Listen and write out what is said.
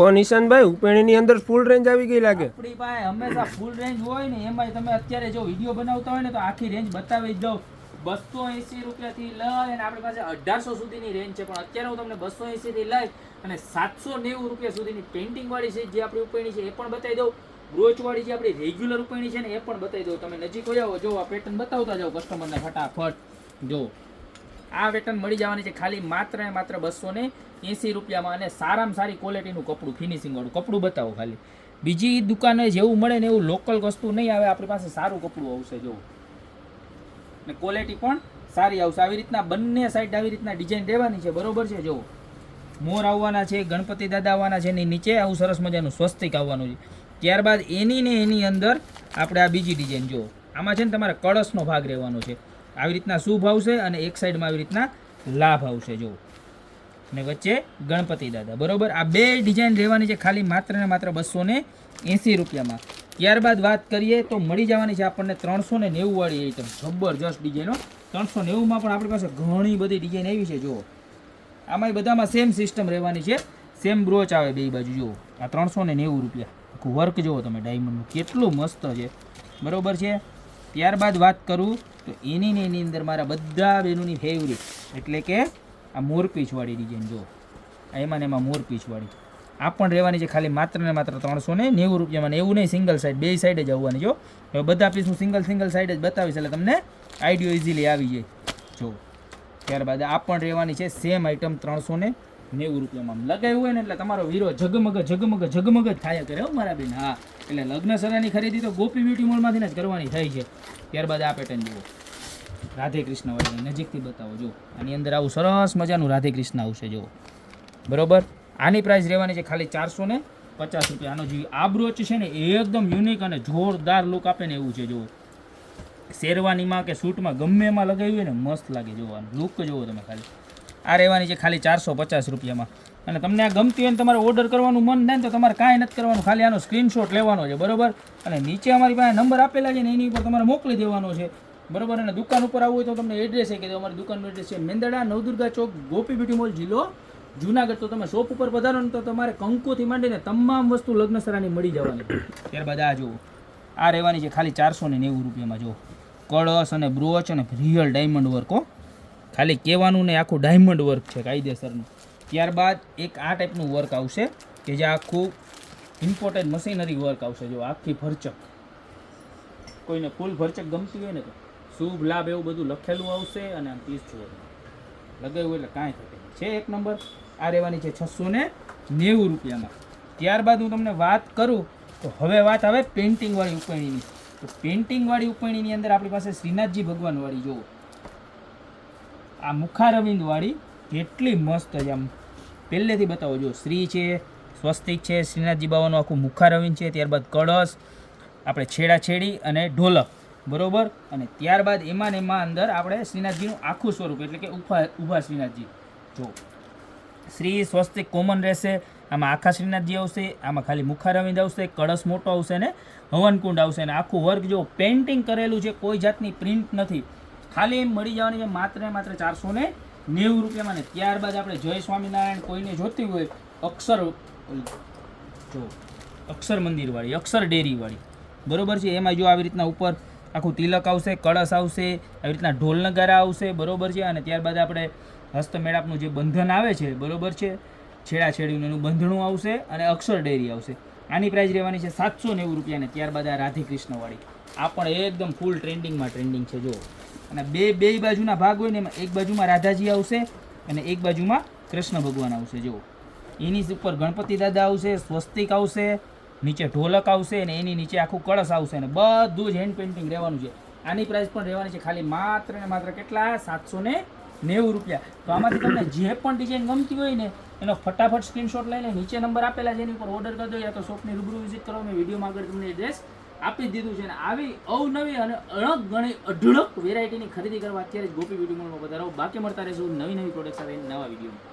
ઓ નિશાનભાઈ ઉપેણીની અંદર ફૂલ રેન્જ આવી ગઈ લાગે. આપણી પાસે હંમેશા ફૂલ રેન્જ હોય ને, એમાં તમે અત્યારે જો વિડીયો બનાવતા હોય ને તો આખી રેન્જ બતાવી જ દઉં. 280 રૂપિયાથી લઈ અને આપણી પાસે 1800 સુધીની રેન્જ છે, પણ અત્યારે હું તમને 280 થી લઈ અને 790 રૂપિયા સુધીની પેઇન્ટિંગ વાળી છે જે આપણી ઉપેણી છે એ પણ બતાવી દઉં. બ્રોચ વાળી જે આપણી રેગ્યુલર ઉપેણી છે ને એ પણ બતાવી દઉં. તમે નજીક આવો, જો આ પેટર્ન બતાવતા જાઓ કસ્ટમરને ફટાફટ. જો આ પેટર્ન મળી જવાની છે ખાલી માત્ર ને માત્ર 280 રૂપિયામાં, અને સારામાં સારી ક્વોલિટીનું કપડું, ફિનિશિંગ વાળું કપડું બતાવો ખાલી. બીજી દુકાને જેવું મળે ને એવું લોકલ વસ્તુ નહીં આવે, આપણી પાસે સારું કપડું આવશે. જો ને ક્વોલિટી પણ સારી આવશે. આવી રીતના બંને સાઈડ આવી રીતના ડિઝાઇન રહેવાની છે, બરોબર છે. જો મોર આવવાના છે, ગણપતિ દાદા આવવાના છે, એની નીચે આવું સરસ મજાનું સ્વસ્તિક આવવાનું છે. ત્યારબાદ એની ને એની અંદર આપણે આ બીજી ડિઝાઇન જો આમાં છે ને તમારે કળશનો ભાગ રહેવાનો છે. આવી રીતના શુભ આવશે અને એક સાઈડમાં આવી રીતના લાભ આવશે. જો ને વચ્ચે ગણપતિ દાદા, બરોબર. આ બે ડિઝાઇન રહેવાની છે ખાલી માત્ર ને માત્ર 280 રૂપિયામાં. ત્યારબાદ વાત કરીએ તો મળી જવાની છે આપણને 390 વાળી આઈટમ, જબરજસ્ત ડિઝાઇનો. 390માં પણ આપણી પાસે ઘણી બધી ડિઝાઇન આવી છે. જુઓ આમાં બધામાં સેમ સિસ્ટમ રહેવાની છે, સેમ બ્રોચ આવે બે બાજુ. જુઓ આ 390 રૂપિયા, આખું વર્ક જુઓ તમે ડાયમંડનું કેટલું મસ્ત છે, બરોબર છે. ત્યારબાદ વાત કરું તો એની ને એની અંદર મારા બધા બહેનોની ફેવરિટ એટલે કે આ મોરપીંછવાળી ડિઝાઇન. જો એમાં ને એમાં મોરપીંછવાળી આ પણ રહેવાની છે ખાલી માત્ર ને માત્ર 390 રૂપિયામાં. એવું નહીં સિંગલ સાઈડ, બે સાઈડ જ આવવાની. જો હવે બધા પીસ હું સિંગલ સાઈડ જ બતાવીશ એટલે તમને આઈડિયો ઇઝીલી આવી જાય. જો ત્યારબાદ આ પણ રહેવાની છે સેમ આઈટમ 390 રૂપિયામાં. લગાવ્યું હોય ને એટલે તમારો વીરો ઝગમગ જ થાય કરે હો મારા બેન. હા, એટલે લગ્ન સરાની ખરીદી તો ગોપી બ્યુટી મોલમાંથી જ કરવાની થાય છે. ત્યારબાદ આ પેટર્ન જુઓ રાધે કૃષ્ણ વાળી, નજીકથી બતાવો. જો આની અંદર આવું સરસ મજાનું રાધે કૃષ્ણ આવશે. જો બરોબર. આની પ્રાઇસ રહેવાની છે ખાલી 450 રૂપિયા. આનો જે આ બ્રોચ છે ને એકદમ યુનિક અને જોરદાર લુક આપે ને એવું છે. જો શેરવાનીમાં કે સૂટમાં ગમે એમાં લગાવ્યું હોય ને મસ્ત લાગે. જોવાનું લુક જુઓ તમે ખાલી. આ રહેવાની છે ખાલી 450 રૂપિયામાં. અને તમને આ ગમતી હોય ને તમારે ઓર્ડર કરવાનું મન થાય ને તો તમારે કાંઈ નથી કરવાનું, ખાલી આનો સ્ક્રીનશોટ લેવાનો છે, બરોબર. અને નીચે અમારી પાસે નંબર આપેલા છે ને એની ઉપર તમારે મોકલી દેવાનો છે, બરોબર. અને દુકાન ઉપર આવવું હોય તો તમને એડ્રેસ છે કે અમારી દુકાનનું એડ્રેસ છે મેંદરડા નવદુર્ગા ચોક, ગોપી બ્યુટી મોલ, જિલ્લો જુનાગઢ. તો તમે શોપ ઉપર પધારો ને તો તમારે કંકોથી માંડીને તમામ વસ્તુ લગ્નસરાની મળી જવાની. ત્યારબાદ આ જુઓ આ રહેવાની છે ખાલી 490 રૂપિયામાં. જો કળશ અને બ્રોચ અને રિયલ ડાયમંડ વર્ક હો, ખાલી કહેવાનું ને આખું ડાયમંડ વર્ક છે કાયદેસરનું. ત્યારબાદ એક આ ટાઈપનું વર્ક આવશે કે જે આખું ઇમ્પોર્ટેડ મશીનરી વર્ક આવશે. જો આખી ભરચક, કોઈને ફૂલ ભરચક ગમતી હોય ને તો શુભ લાભ એવું બધું લખેલું આવશે. અને આમ પીસ જુઓ લગાવ્યું એટલે કાંઈ થશે છે એક નંબર. આ રહેવાની છે 690 રૂપિયામાં. ત્યારબાદ હું તમને વાત કરું તો હવે વાત આવે પેઇન્ટિંગવાળી ઉપેણીની. તો પેઇન્ટિંગવાળી ઉપેણીની અંદર આપણી પાસે શ્રીનાથજી ભગવાનવાળી જુઓ, આ મુખારવિંદવાળી કેટલી મસ્ત છે. આમ પહેલેથી બતાવો. જો શ્રી છે, સ્વસ્તિક છે, શ્રીનાથજી બાવાનું આખું મુખારવિંદ છે. ત્યારબાદ કળશ, આપણે છેડાછેડી અને ઢોલક, બરોબર. અને ત્યારબાદ એમાં ને એમાં અંદર આપણે શ્રીનાથજીનું આખું સ્વરૂપ એટલે કે ઊભા શ્રીનાથજી. જો શ્રી સ્વસ્તિક કોમન રહેશે, આમાં આખા શ્રીનાથજી આવશે, આમાં ખાલી મુખારવિંદ આવશે, કળશ મોટો આવશે ને હવનકુંડ આવશે. અને આખું વર્ક જો પેઇન્ટિંગ કરેલું છે, કોઈ જાતની પ્રિન્ટ નથી. ખાલી એમ મળી જવાની છે માત્ર ને માત્ર 490 રૂપિયામાં. ને ત્યારબાદ આપણે જય સ્વામિનારાયણ કોઈને જોતી હોય અક્ષર મંદિરવાળી, અક્ષર ડેરીવાળી, બરોબર છે. એમાં જો આવી રીતના ઉપર આખું તિલક આવશે, કળશ આવશે, આવી રીતના ઢોલ નગારા આવશે, બરોબર છે. અને ત્યારબાદ આપણે હસ્તમેળાપનું જે બંધન આવે છે, બરોબર છે, છેડાછેડીનું એનું બંધણું આવશે અને અક્ષર ડેરી આવશે. આની પ્રાઇસ રહેવાની છે 790 રૂપિયા. અને ત્યારબાદ આ રાધે કૃષ્ણવાળી, આ પણ એકદમ ફૂલ ટ્રેન્ડિંગ છે. જો અને બે બાજુના ભાગ હોય ને એમાં એક બાજુમાં રાધાજી આવશે અને એક બાજુમાં કૃષ્ણ ભગવાન આવશે. જો એની ઉપર ગણપતિ દાદા આવશે, સ્વસ્તિક આવશે, નીચે ઢોલક આવશે અને એની નીચે આખું કળશ આવશે. અને બધું જ હેન્ડ પેઇન્ટિંગ રહેવાનું છે. આની પ્રાઇસ પણ રહેવાની છે ખાલી માત્ર ને માત્ર કેટલા 790 રૂપિયા. તો આમાંથી તમને જે પણ ડિઝાઇન ગમતી હોય ને એનો ફટાફટ સ્ક્રીનશોટ લઈને નીચે નંબર આપેલા છે એની ઉપર ઓર્ડર કરી દો, યા તો શોપની રૂબરૂ વિઝિટ કરો. મેં વિડીયોમાં આગળ તમને એડ્રેસ આપી દીધું છે. અને આવી અવનવી અને અઢળક વેરાયટીની ખરીદી કરવા અત્યારે જ ગોપી બ્યુટી મોલમાં પધારો. બાકી મળતા રહેશું નવી પ્રોડક્ટ સાથે નવા વિડીયોમાં.